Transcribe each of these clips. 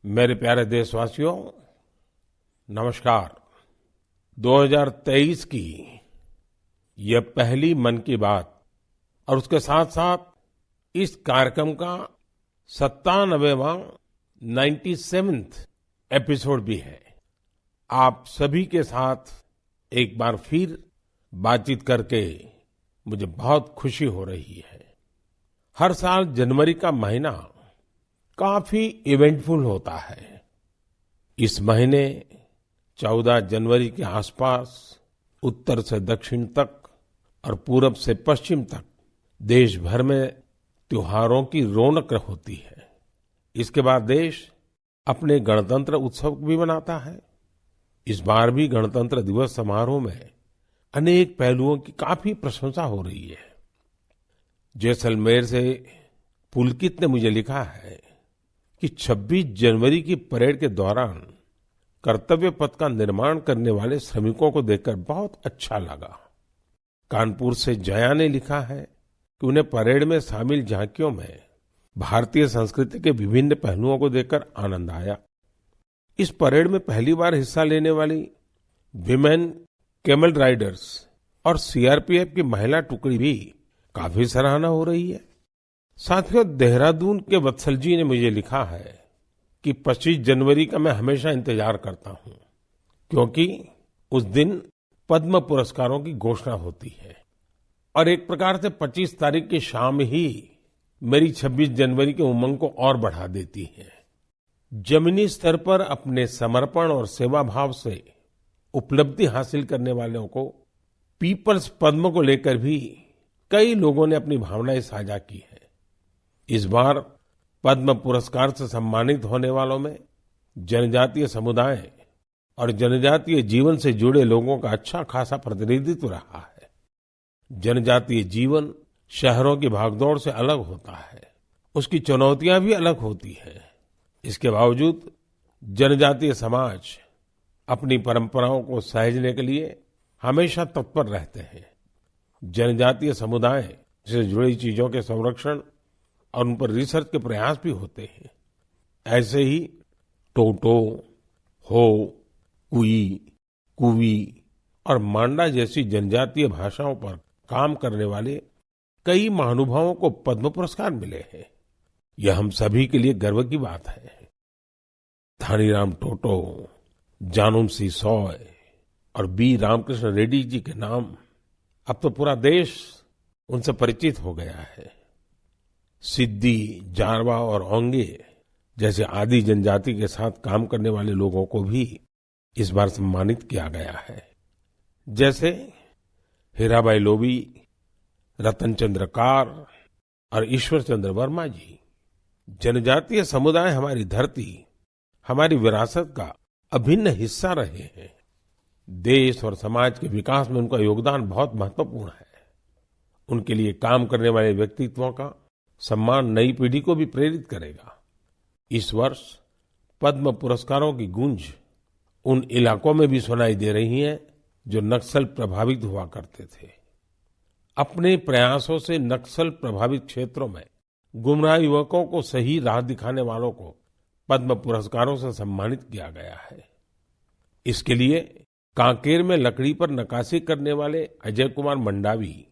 मेरे प्यारे देशवासियों, नमस्कार। 2023 की यह पहली मन की बात और उसके साथ-साथ इस कार्यक्रम का 97वां 97th एपिसोड भी है। आप सभी के साथ एक बार फिर बातचीत करके मुझे बहुत खुशी हो रही है। हर साल जनवरी का महीना काफी इवेंटफुल होता है। इस महीने 14 जनवरी के आसपास उत्तर से दक्षिण तक और पूरब से पश्चिम तक देश भर में त्योहारों की रौनक होती है। इसके बाद देश अपने गणतंत्र उत्सव भी मनाता है। इस बार भी गणतंत्र दिवस समारोह में अनेक पहलुओं की काफी प्रशंसा हो रही है। जैसलमेर से पुलकित ने मुझे लिखा है कि 26 जनवरी की परेड के दौरान कर्तव्य पथ का निर्माण करने वाले श्रमिकों को देखकर बहुत अच्छा लगा। कानपुर से जया ने लिखा है कि उन्हें परेड में शामिल झांकियों में भारतीय संस्कृति के विभिन्न पहलुओं को देखकर आनंद आया। इस परेड में पहली बार हिस्सा लेने वाली विमेन कैमल राइडर्स और सीआरपीएफ की महिला टुकड़ी भी काफी सराहना हो रही है। साथियों, देहरादून के वत्सल जी ने मुझे लिखा है कि 25 जनवरी का मैं हमेशा इंतजार करता हूं, क्योंकि उस दिन पद्म पुरस्कारों की घोषणा होती है और एक प्रकार से 25 तारीख की शाम ही मेरी 26 जनवरी के उमंग को और बढ़ा देती है। जमीनी स्तर पर अपने समर्पण और सेवा भाव से उपलब्धि हासिल करने वालों को पीपल्स पद्म को लेकर भी कई लोगों ने अपनी भावनाएं साझा की है। इस बार पद्म पुरस्कार से सम्मानित होने वालों में जनजातीय समुदाय और जनजातीय जीवन से जुड़े लोगों का अच्छा खासा प्रतिनिधित्व रहा है। जनजातीय जीवन शहरों की भागदौड़ से अलग होता है, उसकी चुनौतियां भी अलग होती हैं। इसके बावजूद जनजातीय समाज अपनी परंपराओं को सहेजने के लिए हमेशा तत्पर रहते हैं। जनजातीय समुदाय से जुड़ी चीजों के संरक्षण और उन पर रिसर्च के प्रयास भी होते हैं। ऐसे ही टोटो, हो, कुई, कुवी और मांडा जैसी जनजातीय भाषाओं पर काम करने वाले कई महानुभावों को पद्म पुरस्कार मिले हैं। यह हम सभी के लिए गर्व की बात है। धानीराम टोटो, जानूम सी सॉय और बी रामकृष्ण रेड्डी जी के नाम अब तो पूरा देश उनसे परिचित हो गया है। सिद्दी, जारवा और ओंगे जैसे आदि जनजाति के साथ काम करने वाले लोगों को भी इस बार सम्मानित किया गया है। जैसे हीराबाई लोबी, रतन चंद्र कार और ईश्वर चंद्र वर्मा जी। जनजातीय समुदाय हमारी धरती, हमारी विरासत का अभिन्न हिस्सा रहे हैं। देश और समाज के विकास में उनका योगदान बहुत महत्वपूर्ण है। उनके लिए काम करने वाले व्यक्तित्वों का सम्मान नई पीढ़ी को भी प्रेरित करेगा। इस वर्ष पद्म पुरस्कारों की गूंज उन इलाकों में भी सुनाई दे रही है जो नक्सल प्रभावित हुआ करते थे। अपने प्रयासों से नक्सल प्रभावित क्षेत्रों में गुमराह युवकों को सही राह दिखाने वालों को पद्म पुरस्कारों से सम्मानित किया गया है। इसके लिए कांकेर में लकड़ी पर नक्काशी करने वाले अजय कुमार मंडावी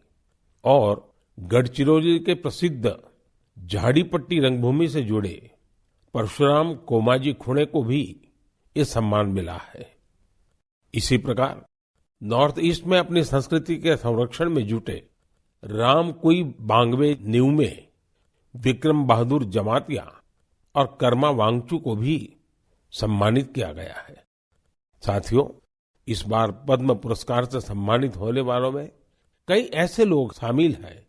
और गढ़चिरौली के प्रसिद्ध झाड़ीपट्टी रंगभूमि से जुड़े परशुराम कोमाजी खुणे को भी ये सम्मान मिला है। इसी प्रकार नॉर्थ ईस्ट में अपनी संस्कृति के संरक्षण में जुटे राम कुई बांगवे न्यूमे, विक्रम बहादुर जमातिया और कर्मा वांगचू को भी सम्मानित किया गया है। साथियों, इस बार पद्म पुरस्कार से सम्मानित होने वालों में कई ऐसे लोग शामिल हैं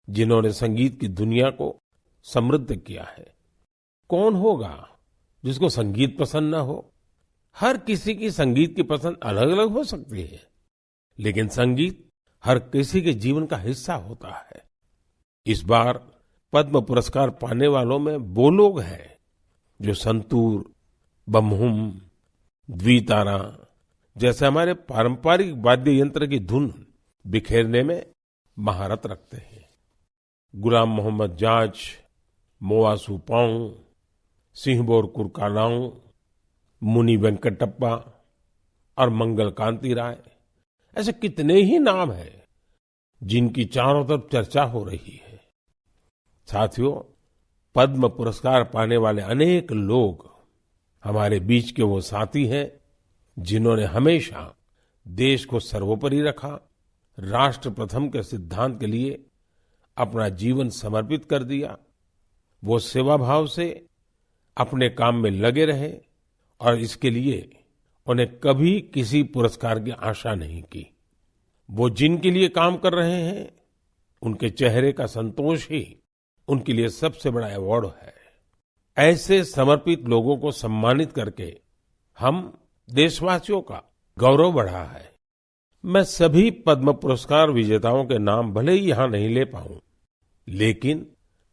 जिन्होंने संगीत की दुनिया को समृद्ध किया है। कौन होगा जिसको संगीत पसंद न हो? हर किसी की संगीत की पसंद अलग अलग हो सकती है, लेकिन संगीत हर किसी के जीवन का हिस्सा होता है। इस बार पद्म पुरस्कार पाने वालों में वो लोग हैं जो संतूर, बमहुम, द्वितारा जैसे हमारे पारंपरिक वाद्य यंत्र की धुन बिखेरने में महारत रखते हैं। गुलाम मोहम्मद जाज, मोआ सुपाऊ, सिंहबोर कुरकालाऊ, मुनि वेंकटप्पा और मंगल कांति राय, ऐसे कितने ही नाम हैं जिनकी चारों तरफ चर्चा हो रही है। साथियों, पद्म पुरस्कार पाने वाले अनेक लोग हमारे बीच के वो साथी हैं जिन्होंने हमेशा देश को सर्वोपरि रखा, राष्ट्र प्रथम के सिद्धांत के लिए अपना जीवन समर्पित कर दिया। वो सेवा भाव से अपने काम में लगे रहे और इसके लिए उन्हें कभी किसी पुरस्कार की आशा नहीं की। वो जिनके लिए काम कर रहे हैं, उनके चेहरे का संतोष ही उनके लिए सबसे बड़ा अवार्ड है। ऐसे समर्पित लोगों को सम्मानित करके हम देशवासियों का गौरव बढ़ा है। मैं सभी पद्म पुरस्कार विजेताओं के नाम भले ही यहां नहीं ले पाऊं, लेकिन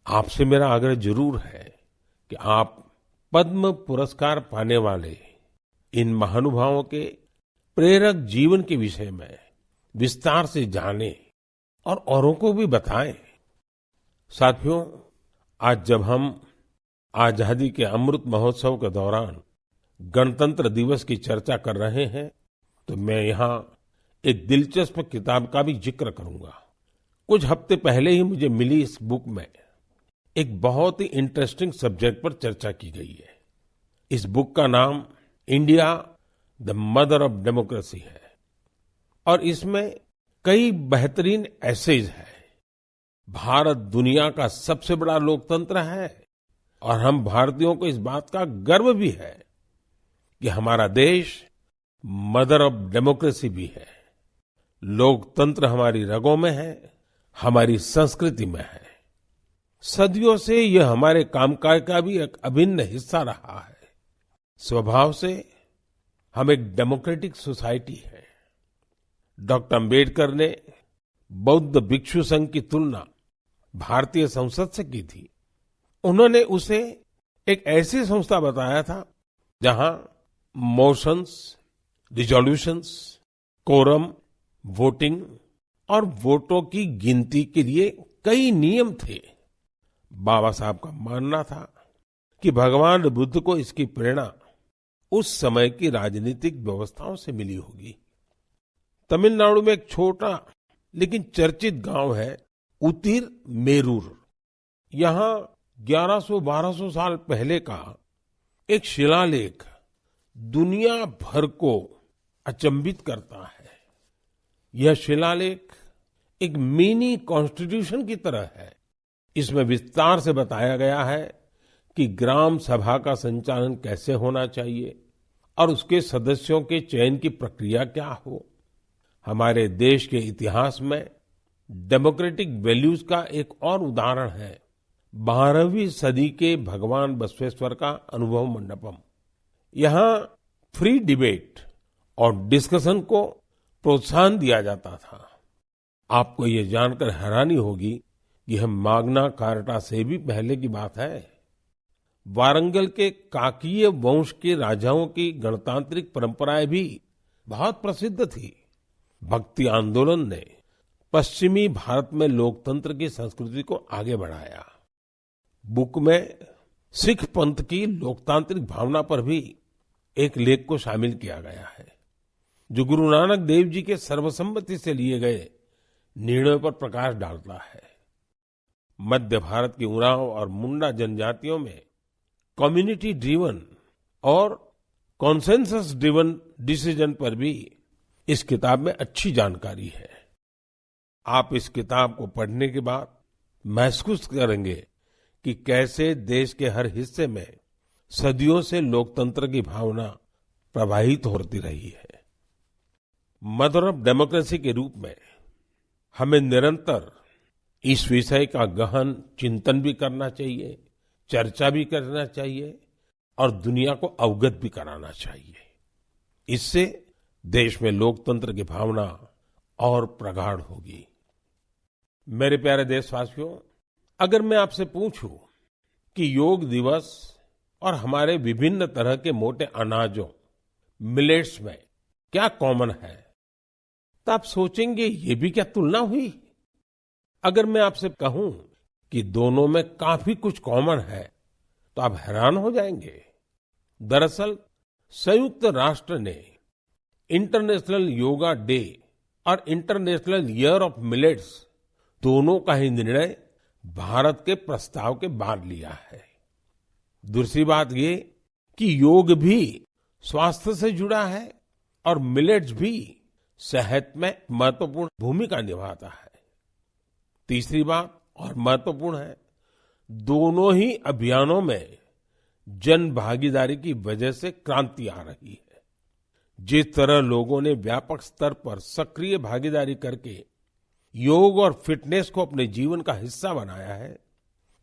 आपसे मेरा आग्रह जरूर है कि आप पद्म पुरस्कार पाने वाले इन महानुभावों के प्रेरक जीवन के विषय में विस्तार से जानें और औरों को भी बताएं। साथियों, आज जब हम आजादी के अमृत महोत्सव के दौरान गणतंत्र दिवस की चर्चा कर रहे हैं, तो मैं यहाँ एक दिलचस्प किताब का भी जिक्र करूंगा। कुछ हफ्ते पहले ही मुझे मिली इस बुक में एक बहुत ही इंटरेस्टिंग सब्जेक्ट पर चर्चा की गई है। इस बुक का नाम India the mother of democracy है और इसमें कई बेहतरीन एसेज है। भारत दुनिया का सबसे बड़ा लोकतंत्र है और हम भारतीयों को इस बात का गर्व भी है कि हमारा देश मदर ऑफ डेमोक्रेसी भी है। लोकतंत्र हमारी रगों में है, हमारी संस्कृति में है। सदियों से यह हमारे कामकाज का भी एक अभिन्न हिस्सा रहा है। स्वभाव से हम एक डेमोक्रेटिक सोसाइटी है। डॉक्टर अंबेडकर ने बौद्ध भिक्षु संघ की तुलना भारतीय संसद से की थी। उन्होंने उसे एक ऐसी संस्था बताया था जहां मोशंस, रिजोल्यूशंस, कोरम, वोटिंग और वोटों की गिनती के लिए कई नियम थे। बाबा साहब का मानना था कि भगवान बुद्ध को इसकी प्रेरणा उस समय की राजनीतिक व्यवस्थाओं से मिली होगी। तमिलनाडु में एक छोटा लेकिन चर्चित गांव है उतिर मेरूर। यहाँ 1100-1200 साल पहले का एक शिलालेख दुनिया भर को अचंभित करता है। यह शिलालेख एक मिनी कॉन्स्टिट्यूशन की तरह है। इसमें विस्तार से बताया गया है कि ग्राम सभा का संचालन कैसे होना चाहिए और उसके सदस्यों के चयन की प्रक्रिया क्या हो। हमारे देश के इतिहास में डेमोक्रेटिक वैल्यूज का एक और उदाहरण है 12वीं सदी के भगवान बसवेश्वर का अनुभव मंडपम। यहाँ फ्री डिबेट और डिस्कशन को प्रोत्साहन दिया जाता था। आपको ये जानकर हैरानी होगी कि यह माग्ना कार्टा से भी पहले की बात है। वारंगल के काकीय वंश के राजाओं की गणतांत्रिक परंपराएं भी बहुत प्रसिद्ध थी। भक्ति आंदोलन ने पश्चिमी भारत में लोकतंत्र की संस्कृति को आगे बढ़ाया। बुक में सिख पंथ की लोकतांत्रिक भावना पर भी एक लेख को शामिल किया गया है, जो गुरु नानक देव जी के सर्वसम्मति से लिए गए निर्णयों पर प्रकाश डालता है। मध्य भारत की उरांव और मुंडा जनजातियों में कम्युनिटी ड्रिवन और कॉन्सेंसस ड्रिवन डिसीजन पर भी इस किताब में अच्छी जानकारी है। आप इस किताब को पढ़ने के बाद महसूस करेंगे कि कैसे देश के हर हिस्से में सदियों से लोकतंत्र की भावना प्रवाहित होती रही है। मदर ऑफ डेमोक्रेसी के रूप में हमें निरंतर इस विषय का गहन चिंतन भी करना चाहिए, चर्चा भी करना चाहिए और दुनिया को अवगत भी कराना चाहिए। इससे देश में लोकतंत्र की भावना और प्रगाढ़ होगी। मेरे प्यारे देशवासियों, अगर मैं आपसे पूछूं कि योग दिवस और हमारे विभिन्न तरह के मोटे अनाजों मिलेट्स में क्या कॉमन है, तो आप सोचेंगे ये भी क्या तुलना हुई। अगर मैं आपसे कहूं कि दोनों में काफी कुछ कॉमन है, तो आप हैरान हो जाएंगे। दरअसल संयुक्त राष्ट्र ने इंटरनेशनल योगा डे और इंटरनेशनल ईयर ऑफ मिलेट्स दोनों का ही निर्णय भारत के प्रस्ताव के बाद लिया है। दूसरी बात ये कि योग भी स्वास्थ्य से जुड़ा है और मिलेट्स भी सेहत में महत्वपूर्ण भूमिका निभाता है। तीसरी बात और महत्वपूर्ण है, दोनों ही अभियानों में जन भागीदारी की वजह से क्रांति आ रही है। जिस तरह लोगों ने व्यापक स्तर पर सक्रिय भागीदारी करके योग और फिटनेस को अपने जीवन का हिस्सा बनाया है,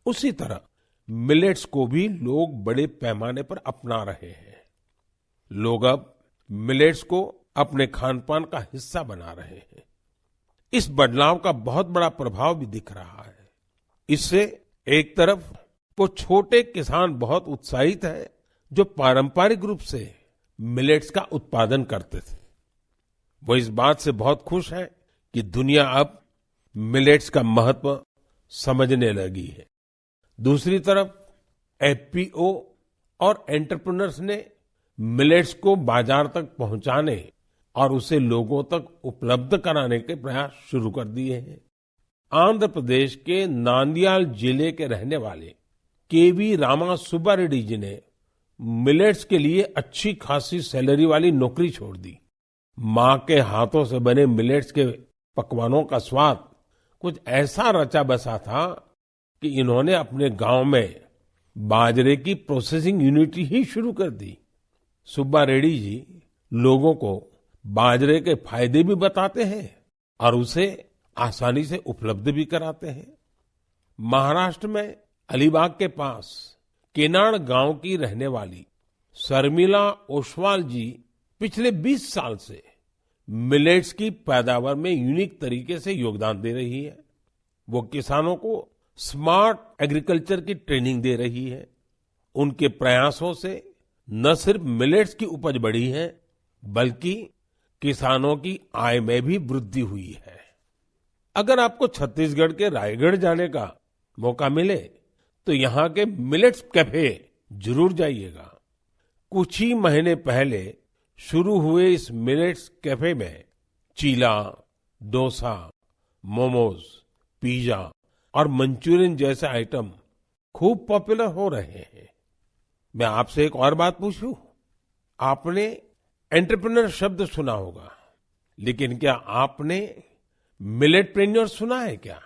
उसी तरह मिलेट्स को भी लोग बड़े पैमाने पर अपना रहे हैं। लोग अब मिलेट्स को अपने खानपान का हिस्सा बना रहे हैं। इस बदलाव का बहुत बड़ा प्रभाव भी दिख रहा है। इससे एक तरफ वो छोटे किसान बहुत उत्साहित हैं जो पारंपरिक रूप से मिलेट्स का उत्पादन करते थे। वो इस बात से बहुत खुश हैं कि दुनिया अब मिलेट्स का महत्व समझने लगी है। दूसरी तरफ एफपीओ और एंटरप्रेन्योर्स ने मिलेट्स को बाजार तक पहुंचाने और उसे लोगों तक उपलब्ध कराने के प्रयास शुरू कर दिए हैं। आंध्र प्रदेश के नांदयाल जिले के रहने वाले केवी रामा सुब्बा रेड्डी जी ने मिलेट्स के लिए अच्छी खासी सैलरी वाली नौकरी छोड़ दी। माँ के हाथों से बने मिलेट्स के पकवानों का स्वाद कुछ ऐसा रचा बसा था कि इन्होंने अपने गांव में बाजरे की प्रोसेसिंग यूनिट ही शुरू कर दी। सुब्बा रेड्डी जी लोगों को बाजरे के फायदे भी बताते हैं और उसे आसानी से उपलब्ध भी कराते हैं। महाराष्ट्र में अलीबाग के पास केनाड गांव की रहने वाली शर्मिला ओसवाल जी पिछले 20 साल से मिलेट्स की पैदावार में यूनिक तरीके से योगदान दे रही है। वो किसानों को स्मार्ट एग्रीकल्चर की ट्रेनिंग दे रही है। उनके प्रयासों से न सिर्फ मिलेट्स की उपज बढ़ी है, बल्कि किसानों की आय में भी वृद्धि हुई है। अगर आपको छत्तीसगढ़ के रायगढ़ जाने का मौका मिले तो यहाँ के मिलेट्स कैफे जरूर जाइएगा। कुछ ही महीने पहले शुरू हुए इस मिलेट्स कैफे में चीला, डोसा, मोमोज, पिज्जा और मंचूरियन जैसे आइटम खूब पॉपुलर हो रहे हैं। मैं आपसे एक और बात पूछूं, आपने एंटरप्रेन्योर शब्द सुना होगा, लेकिन क्या आपने मिलेटप्रेन्योर सुना है क्या?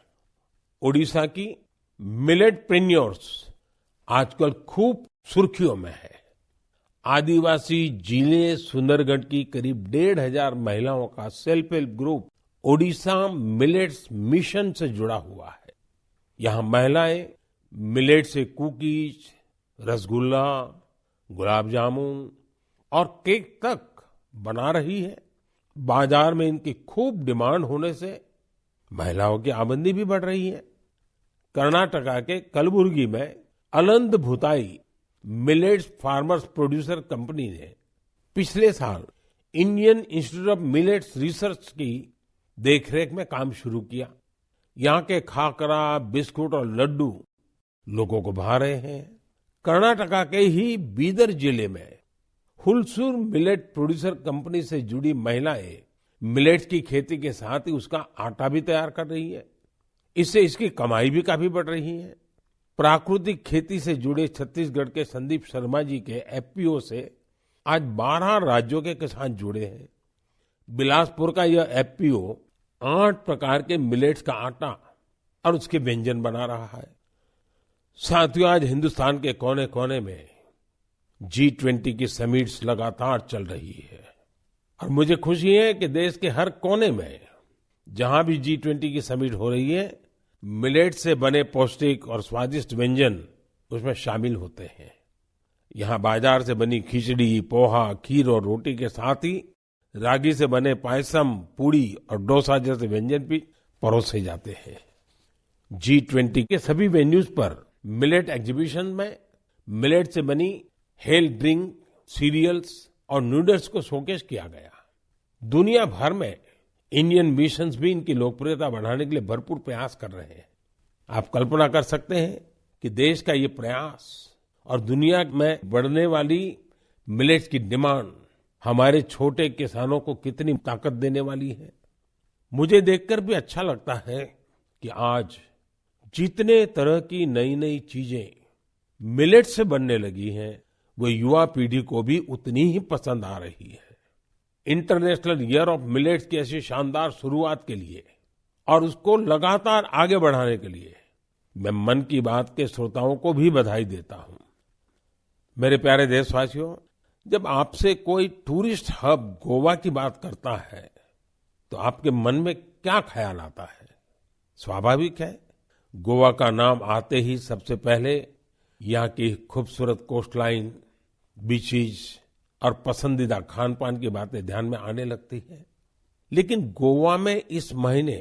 ओडिशा की मिलेटप्रेन्योर्स आजकल खूब सुर्खियों में है। आदिवासी जिले सुंदरगढ़ की करीब 1,500 महिलाओं का self help group Odisha millets mission से जुड़ा हुआ है। यहाँ महिलाएं मिलेट से कुकीज, रसगुल्ला, गुलाब जामुन और केक तक बना रही है। बाजार में इनकी खूब डिमांड होने से महिलाओं की आमदनी भी बढ़ रही है। कर्नाटका के कलबुर्गी में Aland Bhutai millets farmers producer company ने पिछले साल Indian Institute of Millets Research की देखरेख में काम शुरू किया। यहाँ के खाकरा, बिस्कुट और लड्डू लोगों को भा रहे हैं। कर्नाटका के ही बीदर जिले में हुलसूर मिलेट प्रोड्यूसर कंपनी से जुड़ी महिलाएं मिलेट्स की खेती के साथ ही उसका आटा भी तैयार कर रही है। इससे इसकी कमाई भी काफी बढ़ रही है। प्राकृतिक खेती से जुड़े छत्तीसगढ़ के संदीप शर्मा जी के एफपीओ से आज 12 राज्यों के किसान जुड़े हैं। बिलासपुर का यह एफपीओ 8 प्रकार के मिलेट्स का आटा और उसके व्यंजन बना रहा है। साथियों, आज हिंदुस्तान के कोने कोने में G20 की समिट्स लगातार चल रही है और मुझे खुशी है कि देश के हर कोने में जहां भी G20 की समिट हो रही है, मिलेट से बने पौष्टिक और स्वादिष्ट व्यंजन उसमें शामिल होते हैं। यहाँ बाजार से बनी खिचड़ी, पोहा, खीर और रोटी के साथ ही रागी से बने पायसम, पूड़ी और डोसा जैसे व्यंजन भी परोसे जाते हैं। G20 के सभी वेन्यूज पर मिलेट एग्जीबिशन में मिलेट से बनी हेल्थ ड्रिंक, सीरियल्स और नूडल्स को शोकेस किया गया। दुनिया भर में इंडियन मिशंस भी इनकी लोकप्रियता बढ़ाने के लिए भरपूर प्रयास कर रहे हैं। आप कल्पना कर सकते हैं कि देश का ये प्रयास और दुनिया में बढ़ने वाली मिलेट्स की डिमांड हमारे छोटे किसानों को कितनी ताकत देने वाली है। मुझे देखकर भी अच्छा लगता है कि आज जितने तरह की नई नई चीजें मिलेट से बनने लगी हैं, वो युवा पीढ़ी को भी उतनी ही पसंद आ रही है। इंटरनेशनल ईयर ऑफ मिलेट्स की ऐसी शानदार शुरुआत के लिए और उसको लगातार आगे बढ़ाने के लिए मैं मन की बात के श्रोताओं को भी बधाई देता हूं। मेरे प्यारे देशवासियों, जब आपसे कोई टूरिस्ट हब गोवा की बात करता है तो आपके मन में क्या ख्याल आता है? स्वाभाविक है, गोवा का नाम आते ही सबसे पहले यहाँ की खूबसूरत कोस्टलाइन, बीचेस और पसंदीदा खान पान की बातें ध्यान में आने लगती है। लेकिन गोवा में इस महीने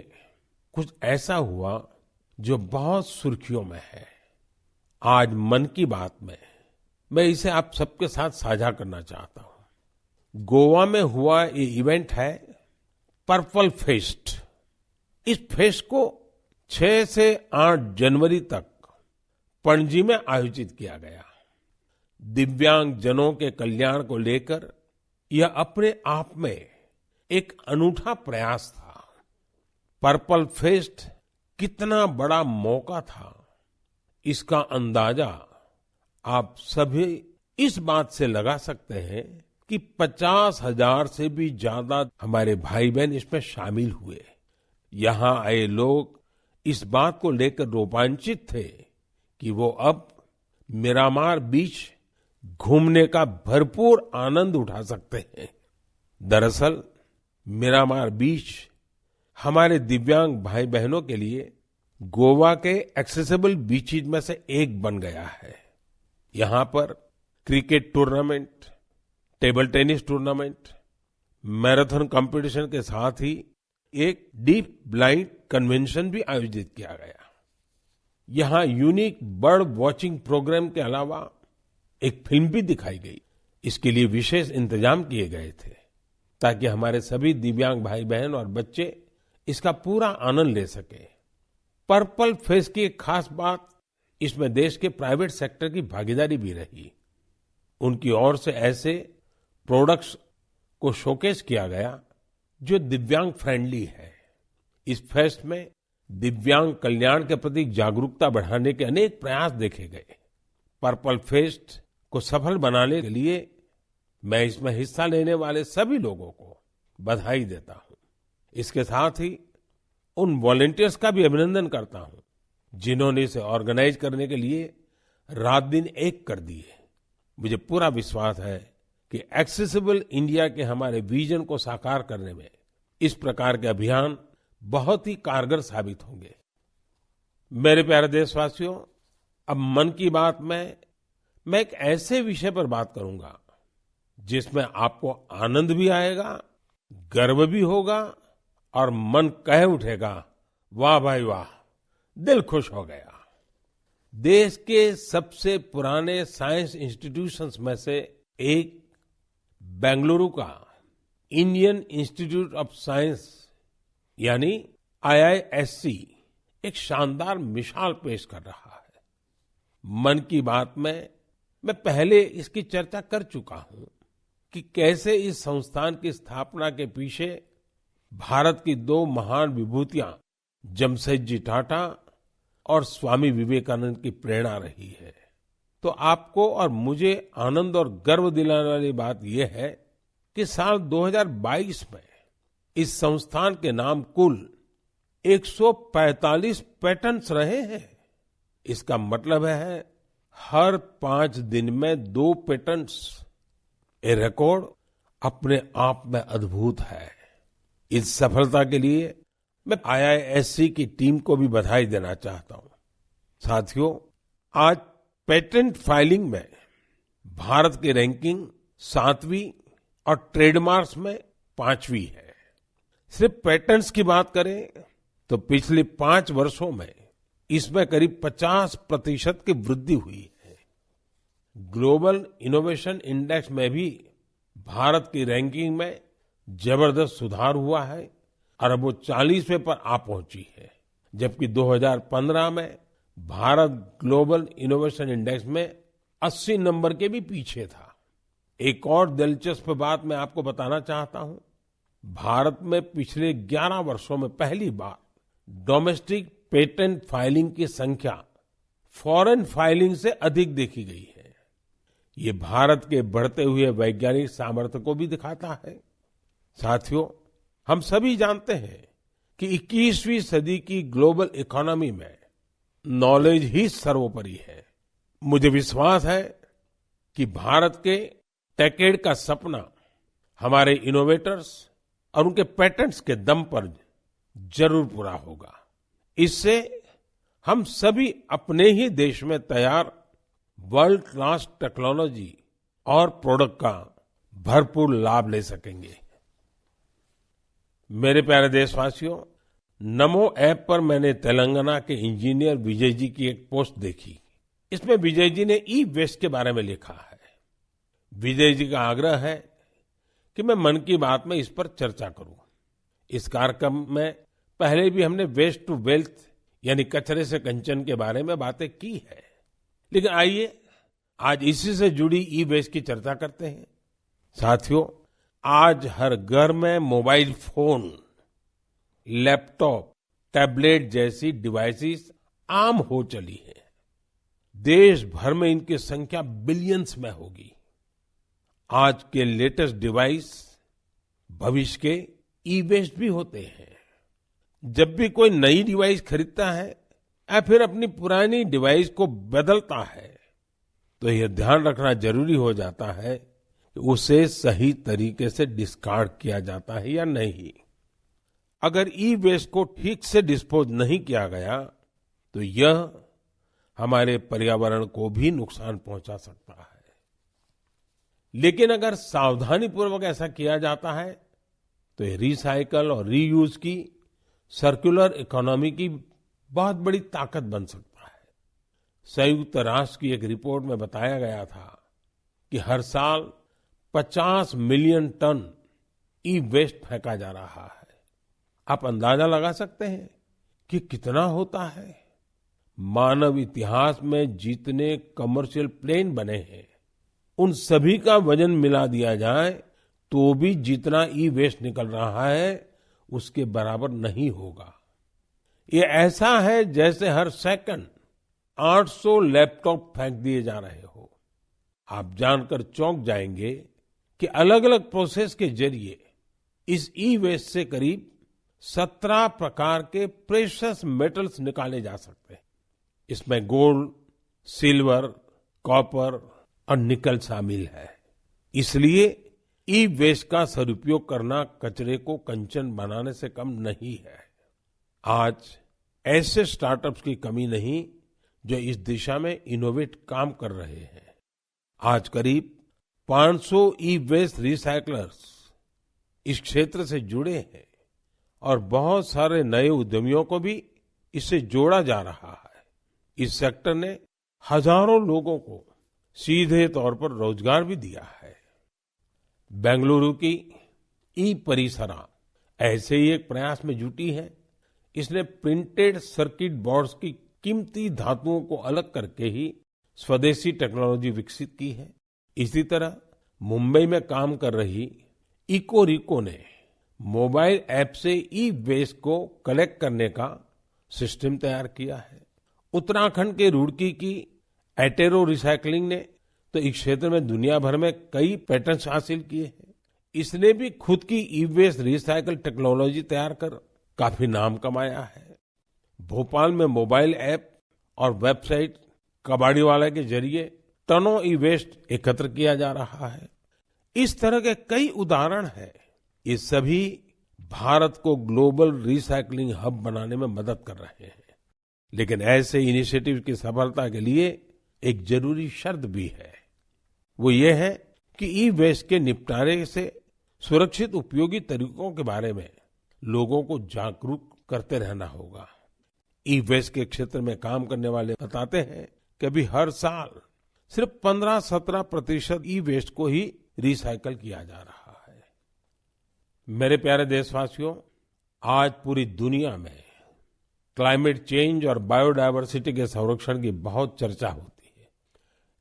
कुछ ऐसा हुआ जो बहुत सुर्खियों में है। आज मन की बात में मैं इसे आप सबके साथ साझा करना चाहता हूं। गोवा में हुआ ये इवेंट है पर्पल फेस्ट। इस फेस्ट को 6 से 8 जनवरी तक पणजी में आयोजित किया गया। दिव्यांग जनों के कल्याण को लेकर यह अपने आप में एक अनूठा प्रयास था। पर्पल फेस्ट कितना बड़ा मौका था, इसका अंदाजा आप सभी इस बात से लगा सकते हैं कि 50,000 से भी ज्यादा हमारे भाई बहन इसमें शामिल हुए। यहाँ आए लोग इस बात को लेकर रोमांचित थे कि वो अब मिरामार बीच घूमने का भरपूर आनंद उठा सकते हैं। दरअसल मिरामार बीच हमारे दिव्यांग भाई बहनों के लिए गोवा के एक्सेसिबल बीचेस में से एक बन गया है। यहाँ पर cricket tournament, table tennis tournament, marathon competition के साथ ही एक डीप ब्लाइंड कन्वेंशन भी आयोजित किया गया। यहाँ यूनिक बर्ड वॉचिंग प्रोग्राम के अलावा एक फिल्म भी दिखाई गई। इसके लिए विशेष इंतजाम किए गए थे ताकि हमारे सभी दिव्यांग भाई बहन और बच्चे इसका पूरा आनंद ले सके। पर्पल फेस्ट की एक खास बात, इसमें देश के प्राइवेट सेक्टर की भागीदारी भी रही। उनकी ओर से ऐसे प्रोडक्ट्स को शोकेस किया गया जो दिव्यांग फ्रेंडली है। इस फेस्ट में दिव्यांग कल्याण के प्रति जागरूकता बढ़ाने के अनेक प्रयास देखे गए। पर्पल फेस्ट को सफल बनाने के लिए मैं इसमें हिस्सा लेने वाले सभी लोगों को बधाई देता हूं। इसके साथ ही उन वॉलंटियर्स का भी अभिनंदन करता हूं जिन्होंने इसे ऑर्गेनाइज करने के लिए रात दिन एक कर दिए। मुझे पूरा विश्वास है कि एक्सेसिबल इंडिया के हमारे विजन को साकार करने में इस प्रकार के अभियान बहुत ही कारगर साबित होंगे। मेरे प्यारे देशवासियों, अब मन की बात में मैं एक ऐसे विषय पर बात करूंगा जिसमें आपको आनंद भी आएगा, गर्व भी होगा और मन कह उठेगा, वाह भाई वाह, दिल खुश हो गया। देश के सबसे पुराने साइंस इंस्टीट्यूशंस में से एक बेंगलुरु का इंडियन इंस्टीट्यूट ऑफ साइंस यानी IISc एक शानदार मिसाल पेश कर रहा है। मन की बात में मैं पहले इसकी चर्चा कर चुका हूं कि कैसे इस संस्थान की स्थापना के पीछे भारत की 2 महान विभूतियां जमशेदजी टाटा और स्वामी विवेकानंद की प्रेरणा रही है। तो आपको और मुझे आनंद और गर्व दिलाने वाली बात यह है कि साल 2022 में इस संस्थान के नाम कुल 145 पेटेंट्स रहे हैं। इसका मतलब है हर 5 दिन में 2 पेटेंट्स। ये रिकॉर्ड अपने आप में अद्भुत है। इस सफलता के लिए मैं IISc की टीम को भी बधाई देना चाहता हूं। साथियों, आज पेटेंट फाइलिंग में भारत की रैंकिंग 7वीं और ट्रेडमार्क्स में 5वीं है। सिर्फ पेटेंट्स की बात करें तो पिछले 5 वर्षों में इसमें करीब 50% की वृद्धि हुई है। ग्लोबल इनोवेशन इंडेक्स में भी भारत की रैंकिंग में जबरदस्त सुधार हुआ है और अब वो 40वें पर आ पहुंची है, जबकि 2015 में भारत ग्लोबल इनोवेशन इंडेक्स में 80 नंबर के भी पीछे था। एक और दिलचस्प बात मैं आपको बताना चाहता हूं। भारत में पिछले 11 वर्षों में पहली बार डोमेस्टिक पेटेंट फाइलिंग की संख्या फॉरेन फाइलिंग से अधिक देखी गई है। ये भारत के बढ़ते हुए वैज्ञानिक सामर्थ्य को भी दिखाता है। साथियों, हम सभी जानते हैं कि 21वीं सदी की ग्लोबल इकोनॉमी में नॉलेज ही सर्वोपरि है। मुझे विश्वास है कि भारत के टेकेड का सपना हमारे इनोवेटर्स और उनके पेटेंट्स के दम पर जरूर पूरा होगा। इससे हम सभी अपने ही देश में तैयार वर्ल्ड क्लास टेक्नोलॉजी और प्रोडक्ट का भरपूर लाभ ले सकेंगे। मेरे प्यारे देशवासियों, नमो ऐप पर मैंने तेलंगाना के इंजीनियर विजय जी की एक पोस्ट देखी। इसमें विजय जी ने ई वेस्ट के बारे में लिखा है। विजय जी का आग्रह है कि मैं मन की बात में इस पर चर्चा करूं। इस कार्यक्रम में पहले भी हमने वेस्ट टू वेल्थ यानी कचरे से कंचन के बारे में बातें की है, लेकिन आइए आज इसी से जुड़ी ई वेस्ट की चर्चा करते हैं। साथियों, आज हर घर में मोबाइल फोन, लैपटॉप, टैबलेट जैसी डिवाइसेस आम हो चली है। देश भर में इनकी संख्या बिलियंस में होगी। आज के लेटेस्ट डिवाइस भविष्य के ई वेस्ट भी होते हैं। जब भी कोई नई डिवाइस खरीदता है या फिर अपनी पुरानी डिवाइस को बदलता है, तो यह ध्यान रखना जरूरी हो जाता है कि उसे सही तरीके से डिस्कार्ड किया जाता है या नहीं। अगर ई वेस्ट को ठीक से डिस्पोज नहीं किया गया तो यह हमारे पर्यावरण को भी नुकसान पहुंचा सकता है। लेकिन अगर सावधानी पूर्वक ऐसा किया जाता है तो ये रिसाइकल और रीयूज की सर्कुलर इकोनॉमी की बहुत बड़ी ताकत बन सकता है। संयुक्त राष्ट्र की एक रिपोर्ट में बताया गया था कि हर साल 50 मिलियन टन ई वेस्ट फेंका जा रहा है। आप अंदाजा लगा सकते हैं कि कितना होता है। मानव इतिहास में जितने कमर्शियल प्लेन बने हैं, उन सभी का वजन मिला दिया जाए तो भी जितना ई वेस्ट निकल रहा है उसके बराबर नहीं होगा। ये ऐसा है जैसे हर सेकंड 800 लैपटॉप फेंक दिए जा रहे हो। आप जानकर चौंक जाएंगे कि अलग अलग प्रोसेस के जरिए इस ई वेस्ट से करीब 17 प्रकार के प्रेशियस मेटल्स निकाले जा सकते हैं। इसमें गोल्ड, सिल्वर, कॉपर और निकल शामिल है। इसलिए ई वेस्ट का सदुपयोग करना कचरे को कंचन बनाने से कम नहीं है। आज ऐसे स्टार्टअप्स की कमी नहीं जो इस दिशा में इनोवेट काम कर रहे हैं। आज करीब 500 ई वेस्ट रिसाइकलर्स इस क्षेत्र से जुड़े हैं और बहुत सारे नए उद्यमियों को भी इससे जोड़ा जा रहा है। इस सेक्टर ने हजारों लोगों को सीधे तौर पर रोजगार भी दिया है। बेंगलुरु की ई परिसरा ऐसे ही एक प्रयास में जुटी है। इसने प्रिंटेड सर्किट बोर्ड्स की कीमती धातुओं को अलग करके ही स्वदेशी टेक्नोलॉजी विकसित की है। इसी तरह मुंबई में काम कर रही इकोरिको ने मोबाइल ऐप से ई वेस्ट को कलेक्ट करने का सिस्टम तैयार किया है। उत्तराखंड के रुड़की की एटेरो रिसाइकलिंग ने तो इस क्षेत्र में दुनिया भर में कई पेटेंट्स हासिल किए हैं। इसने भी खुद की ई वेस्ट रिसाइकल टेक्नोलॉजी तैयार कर काफी नाम कमाया है। भोपाल में मोबाइल ऐप और वेबसाइट कबाड़ीवाला के जरिए टनों ई वेस्ट एकत्र किया जा रहा है। इस तरह के कई उदाहरण हैं। ये सभी भारत को ग्लोबल रिसाइकलिंग हब बनाने में मदद कर रहे हैं। लेकिन ऐसे इनिशिएटिव की सफलता के लिए एक जरूरी शर्त भी है। वो ये है कि ई वेस्ट के निपटारे से सुरक्षित उपयोगी तरीकों के बारे में लोगों को जागरूक करते रहना होगा। ई वेस्ट के क्षेत्र में काम करने वाले बताते हैं कि अभी हर साल सिर्फ 15-17% ई वेस्ट को ही रिसाइकल किया जा रहा है। मेरे प्यारे देशवासियों, आज पूरी दुनिया में क्लाइमेट चेंज और बायोडायवर्सिटी के संरक्षण की बहुत चर्चा होती है।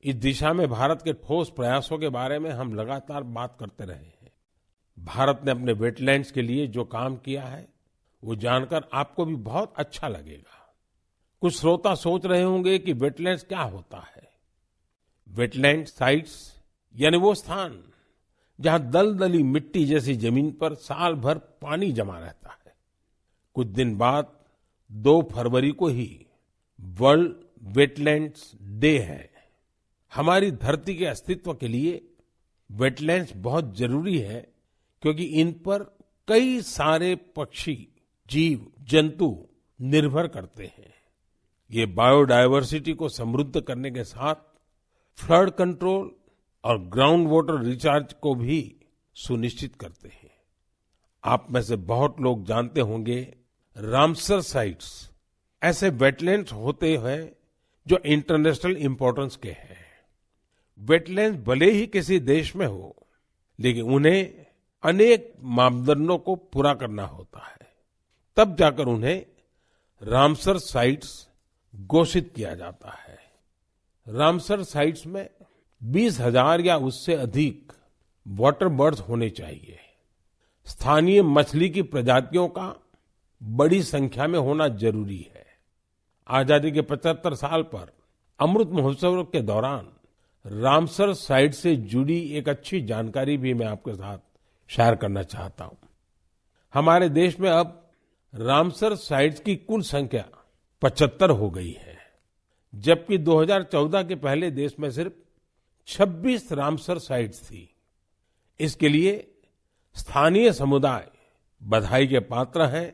इस दिशा में भारत के ठोस प्रयासों के बारे में हम लगातार बात करते रहे हैं। भारत ने अपने वेटलैंड्स के लिए जो काम किया है, वो जानकर आपको भी बहुत अच्छा लगेगा। कुछ श्रोता सोच रहे होंगे कि वेटलैंड्स क्या होता है। वेटलैंड साइट्स यानी वो स्थान जहां दलदली मिट्टी जैसी जमीन पर साल भर पानी जमा रहता है। कुछ दिन बाद 2 फरवरी को ही वर्ल्ड वेटलैंड्स डे है। हमारी धरती के अस्तित्व के लिए वेटलैंड्स बहुत जरूरी है, क्योंकि इन पर कई सारे पक्षी, जीव, जंतु निर्भर करते हैं। ये बायोडायवर्सिटी को समृद्ध करने के साथ फ्लड कंट्रोल और ग्राउंड वाटर रिचार्ज को भी सुनिश्चित करते हैं। आप में से बहुत लोग जानते होंगे, रामसर साइट्स ऐसे वेटलैंड्स होते हैं जो इंटरनेशनल इंपॉर्टेंस के हैं। वेटलैंड्स भले ही किसी देश में हो, लेकिन उन्हें अनेक मापदंडों को पूरा करना होता है, तब जाकर उन्हें रामसर साइट्स घोषित किया जाता है। रामसर साइट्स में 20,000 या उससे अधिक वाटर बर्ड्स होने चाहिए। स्थानीय मछली की प्रजातियों का बड़ी संख्या में होना जरूरी है। आजादी के 75 साल पर अमृत महोत्सव के दौरान रामसर साइट से जुड़ी एक अच्छी जानकारी भी मैं आपके साथ शेयर करना चाहता हूं। हमारे देश में अब रामसर साइट्स की कुल संख्या 75 हो गई है, जबकि 2014 के पहले देश में सिर्फ 26 रामसर साइट्स थी। इसके लिए स्थानीय समुदाय बधाई के पात्र हैं,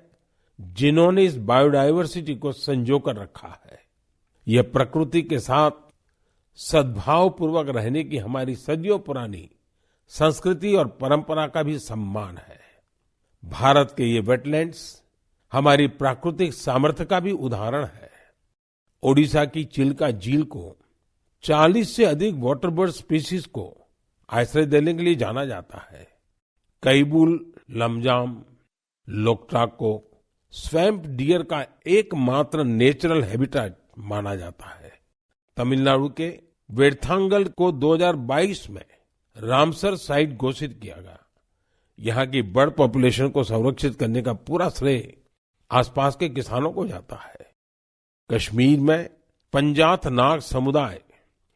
जिन्होंने इस बायोडायवर्सिटी को संजो कर रखा है। यह प्रकृति के साथ सद्भाव पूर्वक रहने की हमारी सदियों पुरानी संस्कृति और परंपरा का भी सम्मान है। भारत के ये वेटलैंड्स हमारी प्राकृतिक सामर्थ्य का भी उदाहरण है। ओडिशा की चिल्का झील को 40 से अधिक वाटर बर्ड स्पीशीज को आश्रय देने के लिए जाना जाता है। कैबुल लमजाम लोकटाक को स्वैम्प डियर का एकमात्र नेचुरल हैबिटेट माना जाता है। तमिलनाडु के वेर्थांगल को 2022 में रामसर साइट घोषित किया गया। यहाँ की बर्ड पॉपुलेशन को संरक्षित करने का पूरा श्रेय आसपास के किसानों को जाता है। कश्मीर में पंजाथ नाग समुदाय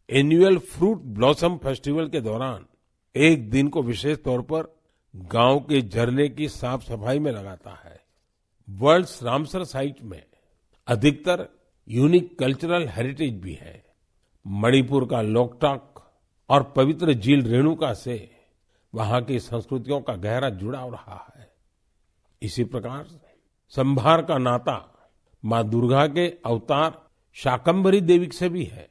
एनुअल फ्रूट ब्लॉसम फेस्टिवल के दौरान एक दिन को विशेष तौर पर गांव के झरने की साफ सफाई में लगाता है। वर्ल्ड्स रामसर साइट में अधिकतर यूनिक कल्चरल हेरिटेज भी है। मणिपुर का लोकटाक और पवित्र झील रेणुका से वहां की संस्कृतियों का गहरा जुड़ाव रहा है। इसी प्रकार संभार का नाता मां दुर्गा के अवतार शाकंभरी देवी से भी है।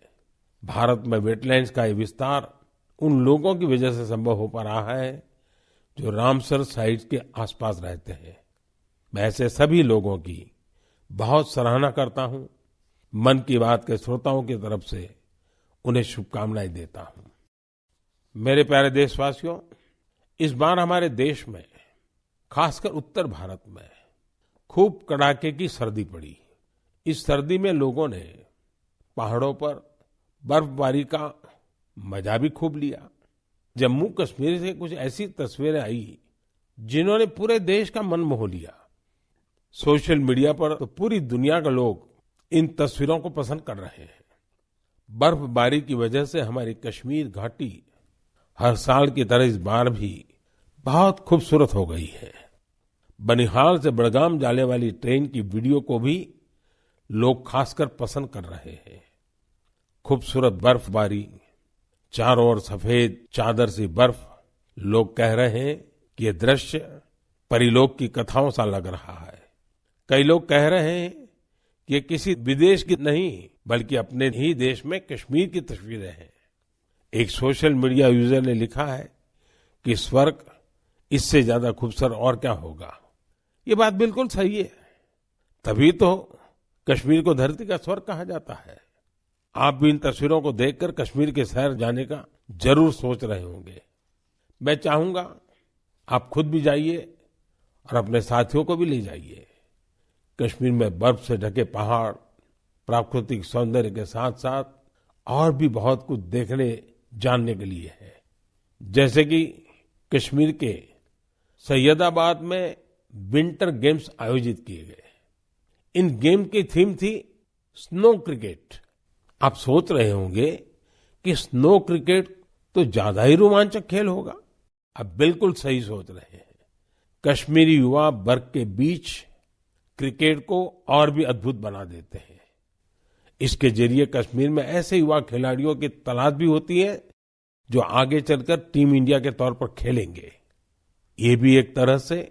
भारत में वेटलैंड्स का ये विस्तार उन लोगों की वजह से संभव हो पा रहा है जो रामसर साइट्स के आसपास रहते हैं। मैं ऐसे सभी लोगों की बहुत सराहना करता हूं। मन की बात के श्रोताओं की तरफ से उन्हें शुभकामनाएं देता हूं। मेरे प्यारे देशवासियों, इस बार हमारे देश में, खासकर उत्तर भारत में खूब कड़ाके की सर्दी पड़ी। इस सर्दी में लोगों ने पहाड़ों पर बर्फबारी का मजा भी खूब लिया। जम्मू कश्मीर से कुछ ऐसी तस्वीरें आई जिन्होंने पूरे देश का मन मोह लिया। सोशल मीडिया पर तो पूरी दुनिया के लोग इन तस्वीरों को पसंद कर रहे हैं। बर्फबारी की वजह से हमारी कश्मीर घाटी हर साल की तरह इस बार भी बहुत खूबसूरत हो गई है। बनिहाल से बड़गाम जाने वाली ट्रेन की वीडियो को भी लोग खासकर पसंद कर रहे हैं। खूबसूरत बर्फबारी, चारों ओर सफेद चादर सी बर्फ। लोग कह रहे हैं कि ये दृश्य परिलोक की कथाओं सा लग रहा है। कई लोग कह रहे हैं कि ये किसी विदेश की नहीं, बल्कि अपने ही देश में कश्मीर की तस्वीरें हैं। एक सोशल मीडिया यूजर ने लिखा है कि स्वर्ग इससे ज्यादा खूबसूरत और क्या होगा। ये बात बिल्कुल सही है। तभी तो कश्मीर को धरती का स्वर्ग कहा जाता है। आप भी इन तस्वीरों को देखकर कश्मीर के शहर जाने का जरूर सोच रहे होंगे। मैं चाहूंगा आप खुद भी जाइए और अपने साथियों को भी ले जाइए। कश्मीर में बर्फ से ढके पहाड़, प्राकृतिक सौंदर्य के साथ साथ और भी बहुत कुछ देखने जानने के लिए है। जैसे कि कश्मीर के सैयदाबाद में विंटर गेम्स आयोजित किए गए। इन गेम की थीम थी स्नो क्रिकेट। आप सोच रहे होंगे कि स्नो क्रिकेट तो ज्यादा ही रोमांचक खेल होगा। आप बिल्कुल सही सोच रहे हैं। कश्मीरी युवा बर्फ के बीच क्रिकेट को और भी अद्भुत बना देते हैं। इसके जरिए कश्मीर में ऐसे युवा खिलाड़ियों की तलाश भी होती है जो आगे चलकर टीम इंडिया के तौर पर खेलेंगे। ये भी एक तरह से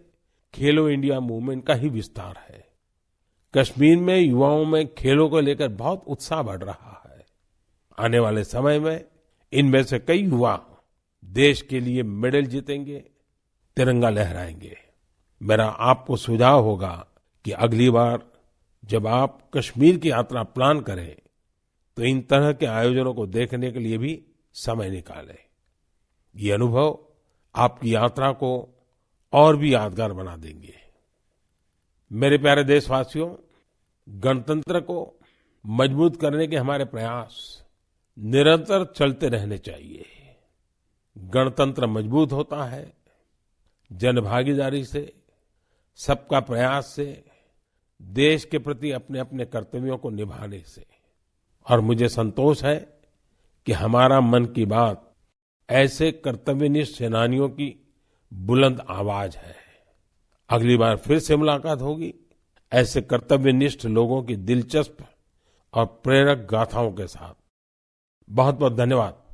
खेलो इंडिया मूवमेंट का ही विस्तार है। कश्मीर में युवाओं में खेलों को लेकर बहुत उत्साह बढ़ रहा है। आने वाले समय में इनमें से कई युवा देश के लिए मेडल जीतेंगे, तिरंगा लहराएंगे। मेरा आपको सुझाव होगा कि अगली बार जब आप कश्मीर की यात्रा प्लान करें तो इन तरह के आयोजनों को देखने के लिए भी समय निकालें। ये अनुभव आपकी यात्रा को और भी यादगार बना देंगे। मेरे प्यारे देशवासियों, गणतंत्र को मजबूत करने के हमारे प्रयास निरंतर चलते रहने चाहिए। गणतंत्र मजबूत होता है जनभागीदारी से, सबका प्रयास से, देश के प्रति अपने अपने कर्तव्यों को निभाने से। और मुझे संतोष है कि हमारा मन की बात ऐसे कर्तव्यनिष्ठ सेनानियों की बुलंद आवाज है। अगली बार फिर से मुलाकात होगी ऐसे कर्तव्यनिष्ठ लोगों की दिलचस्प और प्रेरक गाथाओं के साथ। बहुत बहुत धन्यवाद।